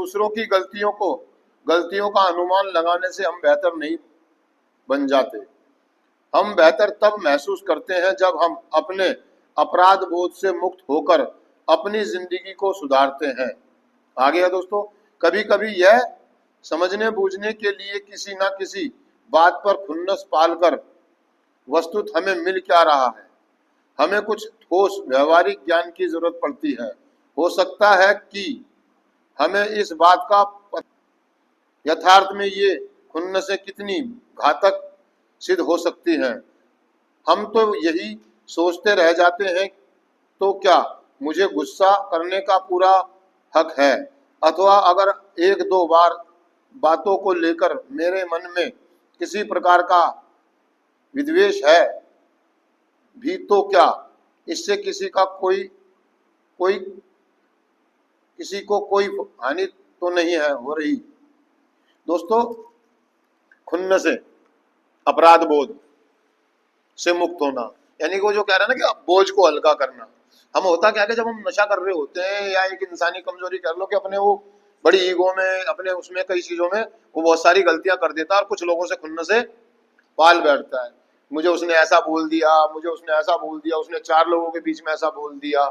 दूसरों की गलतियों का अनुमान लगाने से हम बेहतर नहीं बन जाते। हम बेहतर तब महसूस करते हैं जब हम अपने अपराध बोध से मुक्त होकर अपनी जिंदगी को सुधारते हैं। आगे है दोस्तों, कभी कभी यह समझने बूझने के लिए किसी न किसी बात पर खुन्नस पालकर वस्तुत हमें मिल क्या रहा है, हमें कुछ ठोस व्यवहारिक ज्ञान की जरूरत पड़ती है। हो सकता है कि हमें इस बात का यथार्थ में ये खुन्नसें कितनी घातक सिद्ध हो सकती हैं। हम तो यही सोचते रह जाते हैं, तो क्या मुझे गुस्सा करने का पूरा हक है, अथवा अगर एक दो बार बातों को लेकर मेरे मन में किसी प्रकार का विद्वेष है भी तो क्या इससे किसी को कोई हानि तो नहीं है हो रही। दोस्तों, खुन्नस से अपराध बोध से मुक्त होना, यानी वो जो कह रहा है ना कि बोझ को हल्का करना। हम होता क्या है, जब हम नशा कर रहे होते हैं या एक इंसानी कमजोरी कर लो कि अपने वो बड़ी ईगो में, अपने उसमें कई चीजों में वो बहुत सारी गलतियां कर देता है और कुछ लोगों से खुन्नस से पाल बैठता है। मुझे उसने ऐसा बोल दिया, मुझे उसने ऐसा बोल दिया, उसने 4 लोगों के बीच में ऐसा बोल दिया।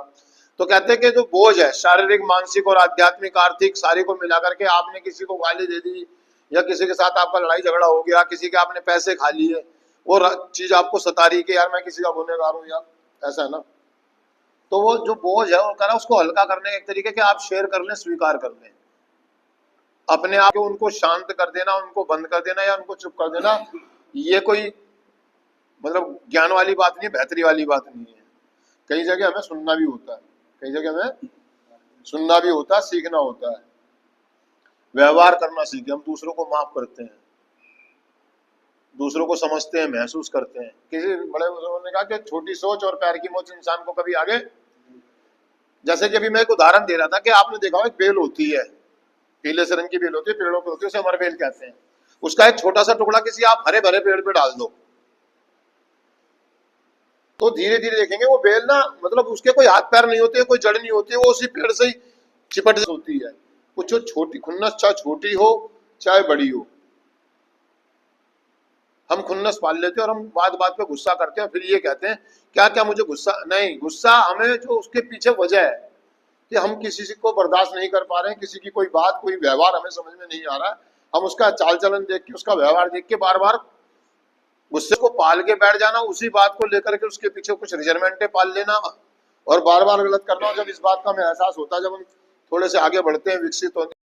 तो कहते हैं कि जो बोझ है शारीरिक, मानसिक और आध्यात्मिक, आर्थिक सारी को मिलाकर के, आपने किसी को गाली दे दी या किसी के साथ आपका लड़ाई झगड़ा हो गया, किसी के आपने पैसे खा लिए, वो चीज आपको सता रही कि यार मैं किसी का गुनहगार हूं यार, ऐसा है ना। तो वो जो बोझ है वो कह रहा उसको हल्का करने के एक तरीके के आप शेयर कर लें, स्वीकार कर लें, अपने आप को उनको शांत कर देना, उनको बंद कर देना या उनको चुप कर देना, ये कोई मतलब ज्ञान वाली बात नहीं, बेहतरी वाली बात नहीं है। कई जगह हमें सुनना भी होता है, कई जगह हमें सुनना भी होता है, सीखना होता है, व्यवहार करना सीखे। हम दूसरों को माफ करते हैं, दूसरों को समझते हैं, महसूस करते हैं। किसी बड़े बुजुर्गों ने कहा कि छोटी सोच और पैर की मोच इंसान को कभी आगे, जैसे कि अभी मैं एक उदाहरण दे रहा था कि आपने देखा हो एक बेल होती है, पीले से रंग की बेल होती है, पेड़ों पे होती है, उसे अमर बेल कहते हैं। उसका एक छोटा सा टुकड़ा किसी आप हरे भरे पेड़ पे डाल दो तो धीरे धीरे देखेंगे वो बेल ना, मतलब उसके कोई हाथ पैर नहीं होते, कोई जड़ नहीं होती, वो उसी पेड़ से ही चिपट होती है। कुछ जो छोटी खुन्नस, चाहे छोटी हो चाहे बड़ी हो, हम खुन्नस पाल लेते हैं और हम बात बात पे गुस्सा करते हैं, फिर ये कहते हैं क्या क्या मुझे गुस्सा नहीं। गुस्सा हमें जो उसके पीछे वजह है कि हम किसी को बर्दाश्त नहीं कर पा रहे हैं, किसी की कोई बात, कोई व्यवहार हमें समझ में नहीं आ रहा है, हम उसका चाल चलन देख के, उसका व्यवहार देख के बार बार गुस्से को पाल के बैठ जाना, उसी बात को लेकर के उसके पीछे कुछ रिजर्मेंटें पाल लेना और बार बार गलत करना। जब इस बात का हमें एहसास होता है, जब हम थोड़े से आगे बढ़ते हैं, विकसित होते हैं,